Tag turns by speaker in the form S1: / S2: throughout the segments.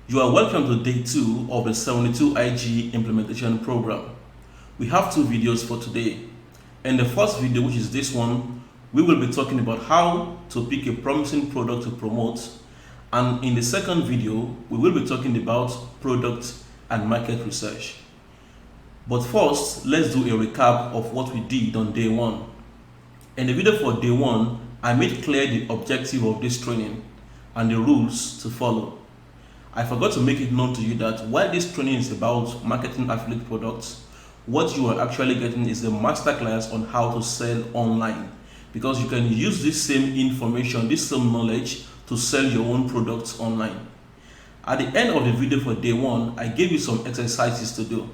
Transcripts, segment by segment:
S1: You are welcome to day 2 of the 72 IG implementation program. We have 2 videos for today. In the first video, which is this one, we will be talking about how to pick a promising product to promote. And in the second video, we will be talking about product and market research. But first, let's do a recap of what we did on day 1. In the video for day 1, I made clear the objective of this training and the rules to follow. I forgot to make it known to you that while this training is about marketing affiliate products, what you are actually getting is a masterclass on how to sell online, because you can use this same information, this same knowledge to sell your own products online. At the end of the video for day 1, I gave you some exercises to do.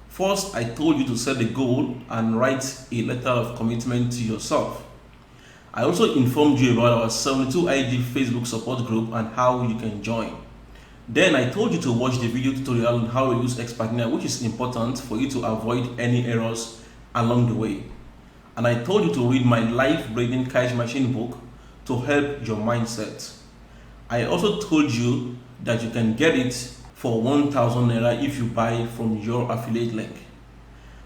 S1: First, I told you to set a goal and write a letter of commitment to yourself. I also informed you about our 72 IG Facebook support group and how you can join. Then I told you to watch the video tutorial on how to use Expertnia, which is important for you to avoid any errors along the way. And I told you to read my Life Braiding Cash Machine book to help your mindset. I also told you that you can get it for 1,000 Naira if you buy from your affiliate link.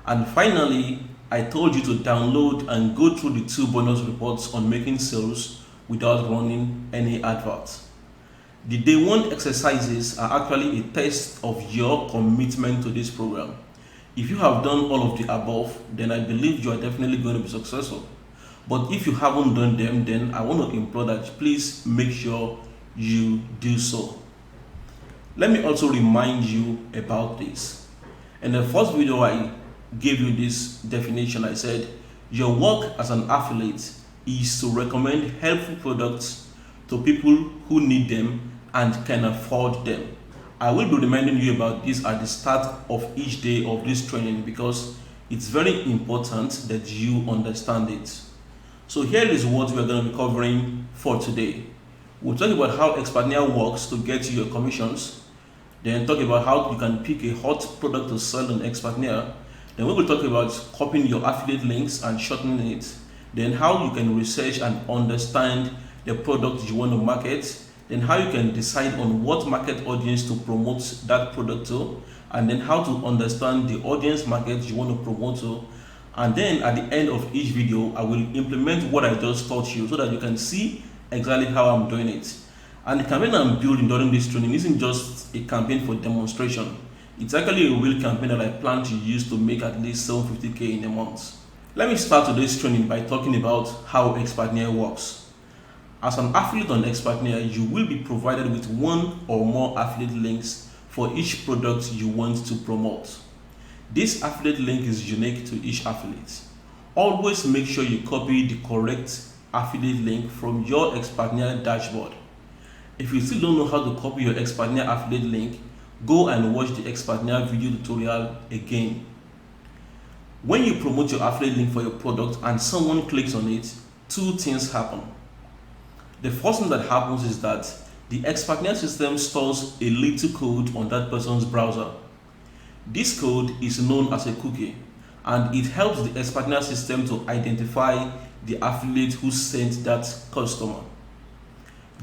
S1: And finally, I told you to download and go through the 2 bonus reports on making sales without running any adverts. The day 1 exercises are actually a test of your commitment to this program. If you have done all of the above, then I believe you are definitely going to be successful. But if you haven't done them, then I want to implore that please make sure you do so. Let me also remind you about this. In the first video, I gave you this definition. I said your work as an affiliate is to recommend helpful products to people who need them and can afford them. I will be reminding you about this at the start of each day of this training because it's very important that you understand it. So here is what we are going to be covering for today. We'll talk about how Expertnia works to get you your commissions, then talk about how you can pick a hot product to sell on Expertnia. Then we will talk about copying your affiliate links and shortening it, then how you can research and understand the product you want to market, then how you can decide on what market audience to promote that product to, and then how to understand the audience market you want to promote to. And then at the end of each video, I will implement what I just taught you so that you can see exactly how I'm doing it. And the campaign I'm building during this training isn't just a campaign for demonstration. It's actually a real campaign that I plan to use to make at least 750k in a month. Let me start today's training by talking about how Expertnia works. As an affiliate on Expertnia, you will be provided with 1 or more affiliate links for each product you want to promote. This affiliate link is unique to each affiliate. Always make sure you copy the correct affiliate link from your Expertnia dashboard. If you still don't know how to copy your Expertnia affiliate link, go and watch the Expertnia video tutorial again. When you promote your affiliate link for your product and someone clicks on it, 2 things happen. The first thing that happens is that the Expertnia system stores a little code on that person's browser. This code is known as a cookie, and it helps the Expertnia system to identify the affiliate who sent that customer.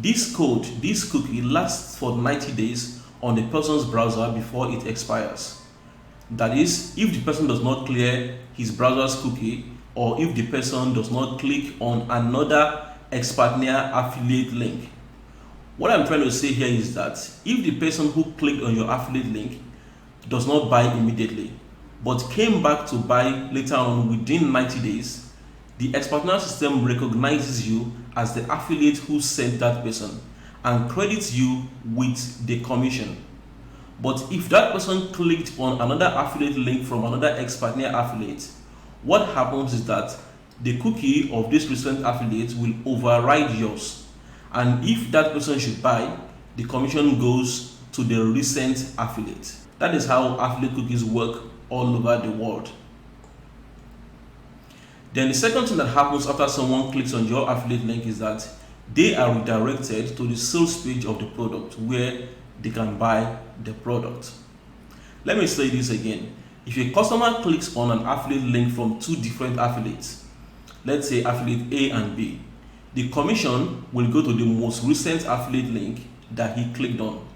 S1: This cookie lasts for 90 days on the person's browser before it expires. That is, if the person does not clear his browser's cookie, or if the person does not click on another Expertnia affiliate link. What I'm trying to say here is that if the person who clicked on your affiliate link does not buy immediately, but came back to buy later on within 90 days, the Expertnia system recognizes you as the affiliate who sent that person and credits you with the commission. But if that person clicked on another affiliate link from another Expertnia affiliate, what happens is that the cookie of this recent affiliate will override yours, and if that person should buy, the commission goes to the recent affiliate. That is how affiliate cookies work all over the world. Then the second thing that happens after someone clicks on your affiliate link is that they are redirected to the sales page of the product where they can buy the product. Let me say this again. If a customer clicks on an affiliate link from 2 different affiliates, let's say affiliate A and B, the commission will go to the most recent affiliate link that he clicked on.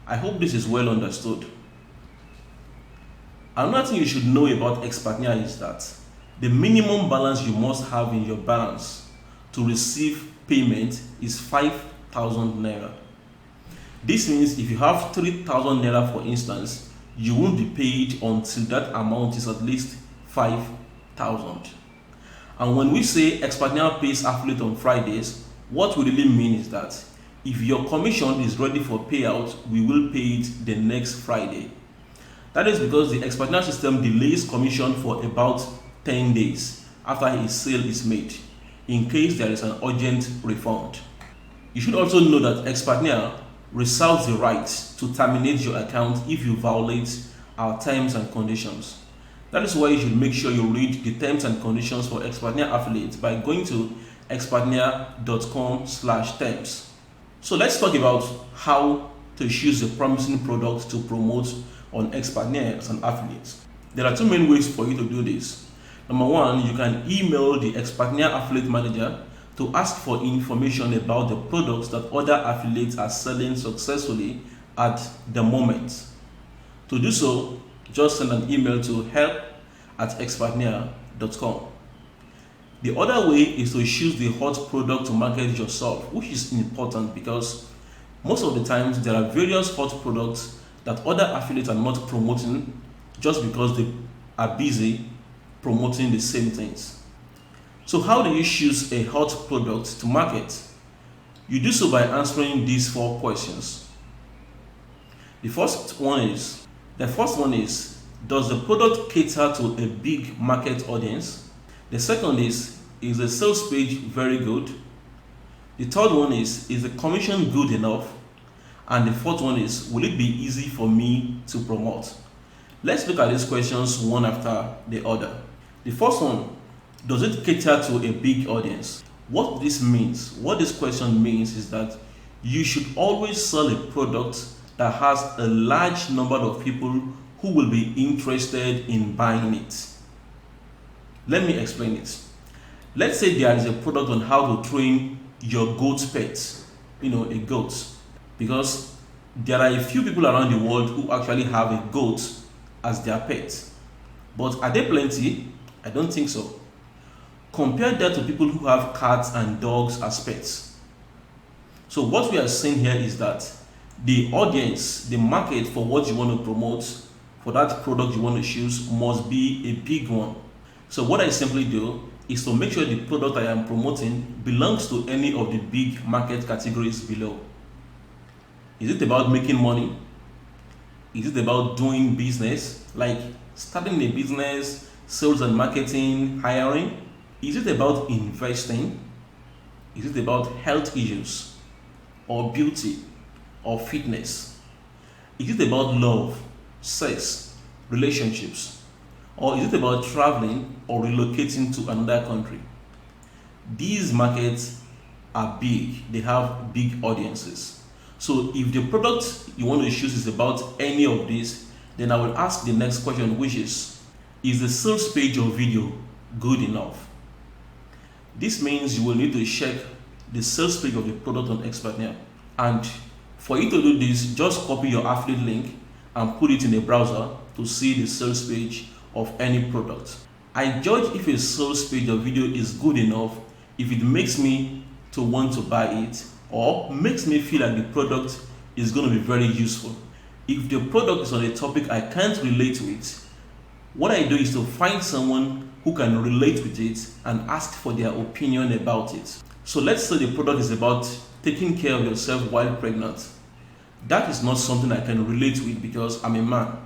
S1: I hope this is well understood. Another thing you should know about Expartner is that the minimum balance you must have in your balance to receive payment is 5,000 naira. This means if you have 3,000 naira, for instance, you won't be paid until that amount is at least 5,000. And when we say Expartner pays affiliate on Fridays, what we really mean is that if your commission is ready for payout, we will pay it the next Friday. That is because the Expartner system delays commission for about 10 days after a sale is made, in case there is an urgent refund. You should also know that Expartner reserves the right to terminate your account if you violate our terms and conditions. That is why you should make sure you read the terms and conditions for Expartner affiliates by going to expartner.com/terms. So let's talk about how to choose a promising product to promote on Expartner as an affiliate. There are two main ways for you to do this. Number one, you can email the Expartner affiliate manager to ask for information about the products that other affiliates are selling successfully at the moment. To do so, just send an email to help@expartner.com. The other way is to choose the hot product to market yourself, which is important because most of the times there are various hot products that other affiliates are not promoting just because they are busy promoting the same things. So how do you choose a hot product to market? You do so by answering these 4 questions. The first one is, does the product cater to a big market audience? The second is the sales page very good? The third one is the commission good enough? And the fourth one is, will it be easy for me to promote? Let's look at these questions one after the other. The first one, does it cater to a big audience? What this question means is that you should always sell a product that has a large number of people who will be interested in buying it. Let me explain it. Let's say there is a product on how to train your goat pet, a goat, because there are a few people around the world who actually have a goat as their pet. But are they plenty? I don't think so. Compare that to people who have cats and dogs as pets. So what we are saying here is that the audience, the market for what you want to promote, for that product you want to choose, must be a big one. So what I simply do is to make sure the product I am promoting belongs to any of the big market categories below. Is it about making money? Is it about doing business, like starting a business, sales and marketing, hiring? Is it about investing? Is it about health issues or beauty or fitness? Is it about love, sex, relationships? Or is it about traveling or relocating to another country? These markets are big, they have big audiences. So if the product you want to choose is about any of these, then I will ask the next question, which is the sales page or video good enough? This means you will need to check the sales page of the product on Expartner. And for you to do this, just copy your affiliate link and put it in a browser to see the sales page of any product. I judge if a sales page or video is good enough if it makes me to want to buy it or makes me feel like the product is going to be very useful. If the product is on a topic I can't relate with, what I do is to find someone who can relate with it and ask for their opinion about it. So let's say the product is about taking care of yourself while pregnant. That is not something I can relate with because I'm a man.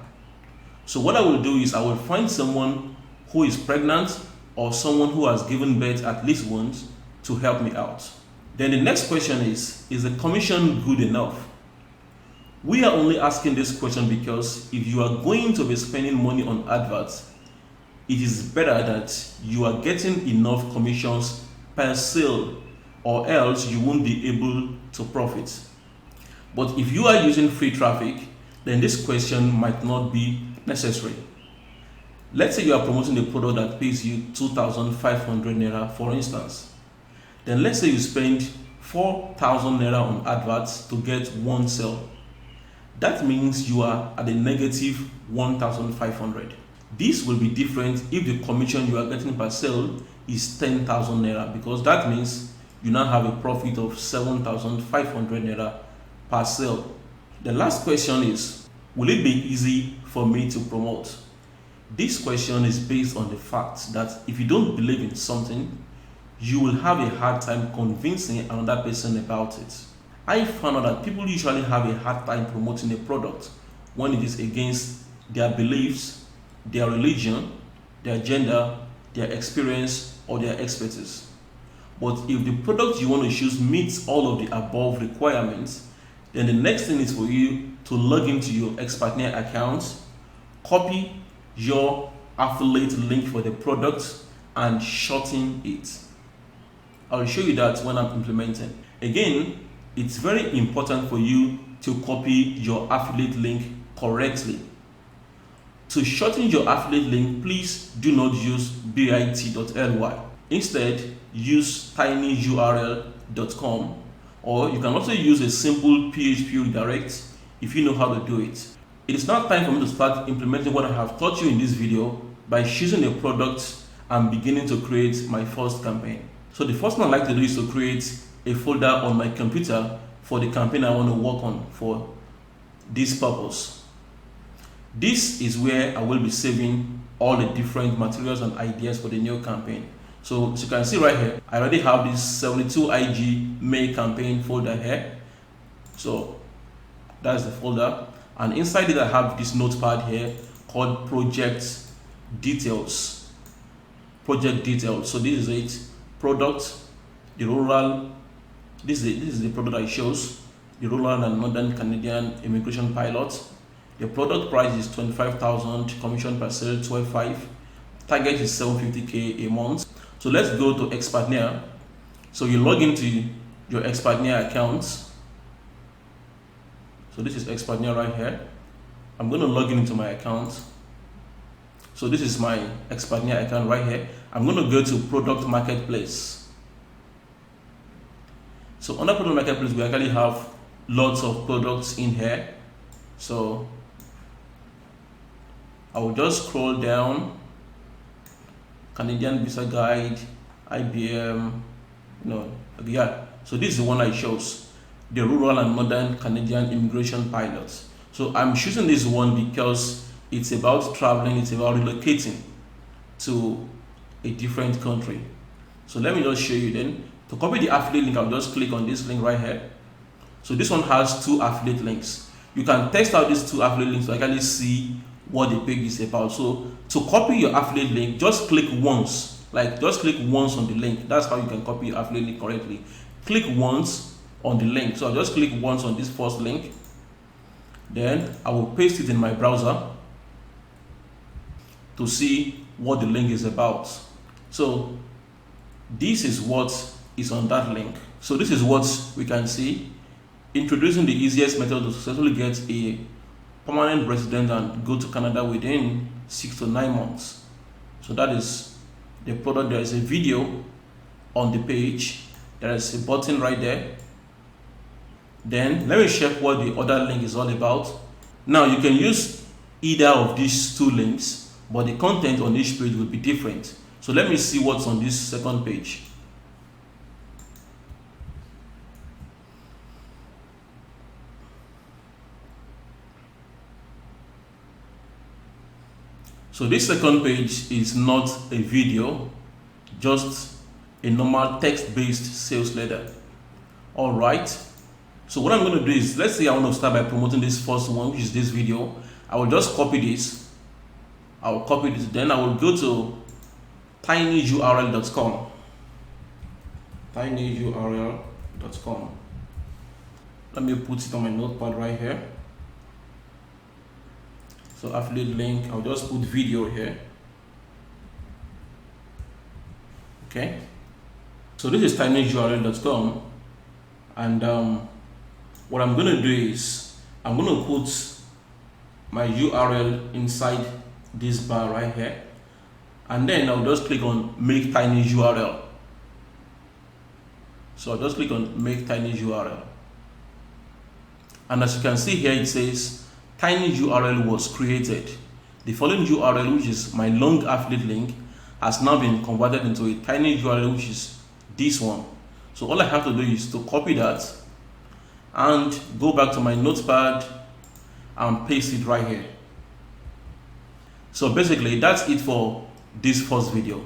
S1: So what I will do is I will find someone who is pregnant or someone who has given birth at least once to help me out. Then the next question is the commission good enough? We are only asking this question because if you are going to be spending money on adverts, it is better that you are getting enough commissions per sale, or else you won't be able to profit. But if you are using free traffic, then this question might not be necessary. Let's say you are promoting a product that pays you 2,500 naira, for instance. Then let's say you spend 4,000 naira on adverts to get one sale. that means you are at a negative 1,500. This will be different if the commission you are getting per sale is 10,000 naira, because that means you now have a profit of 7,500 naira per sale. The last question is, will it be easy for me to promote? This question is based on the fact that if you don't believe in something, you will have a hard time convincing another person about it. I found out that people usually have a hard time promoting a product when it is against their beliefs, their religion, their gender, their experience, or their expertise. But if the product you want to choose meets all of the above requirements, then the next thing is for you to log into your Expertnaire account, copy your affiliate link for the product, and shorten it. I'll show you that when I'm implementing. Again, it's very important for you to copy your affiliate link correctly. To shorten your affiliate link, please do not use bit.ly. Instead, use tinyurl.com, or you can also use a simple PHP redirect if you know how to do it. It is now time for me to start implementing what I have taught you in this video by choosing a product and beginning to create my first campaign. So the first thing I like to do is to create a folder on my computer for the campaign I want to work on for this purpose. This is where I will be saving all the different materials and ideas for the new campaign. So as you can see right here, I already have this 72IG May campaign folder here. So that's the folder, and inside it I have this notepad here called project details. Project details. So this is it. Product, the rural. This is the product I chose. The rural and northern Canadian immigration pilot. The product price is 25,000. Commission per sale 12.5. Target is 750k a month. So let's go to Expertnaire. So you log into your Expertnaire account. So this is Expertnaire right here. I'm going to log into my account. So this is my Expertnaire account right here. I'm going to go to Product Marketplace. So under Product Marketplace, we actually have lots of products in here. So I will just scroll down. Canadian Visa Guide, IBM, yeah. So this is the one I chose, the rural and modern Canadian immigration pilots. So I'm choosing this one because it's about traveling, it's about relocating to a different country. So let me just show you then. To copy the affiliate link, I'll just click on this link right here. So this one has 2 affiliate links. You can test out these 2 affiliate links to actually see what the page is about. So to copy your affiliate link, just click once, just click once on the link. That's how you can copy your affiliate link correctly. Click once on the link. So I'll just click once on this first link, then I will paste it in my browser to see what the link is about. So this is what is on that link. So this is what we can see. Introducing the easiest method to successfully get a permanent resident and go to Canada within 6 to 9 months. So that is the product. There is a video on the page. There is a button right there. Then let me check what the other link is all about. Now you can use either of these 2 links, but the content on each page will be different. So let me see what's on this second page. So this second page is not a video, just a normal text-based sales letter. All right. So what I'm going to do is, let's say I want to start by promoting this first one, which is this video. I will just copy this. I will copy this. Then I will go to tinyurl.com. tinyurl.com. Let me put it on my notepad right here. So affiliate link, I'll just put video here. Okay. So this is tinyurl.com, and what I'm going to do is I'm going to put my URL inside this bar right here, and then I'll just click on make tiny URL. So I'll just click on make tiny URL. And as you can see here, it says tiny URL was created. The following URL, which is my long affiliate link, has now been converted into a tiny URL, which is this one. So all I have to do is to copy that and go back to my notepad and paste it right here. So basically that's it for this first video.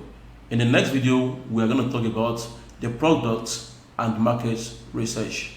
S1: In the next video, we are going to talk about the product and market research.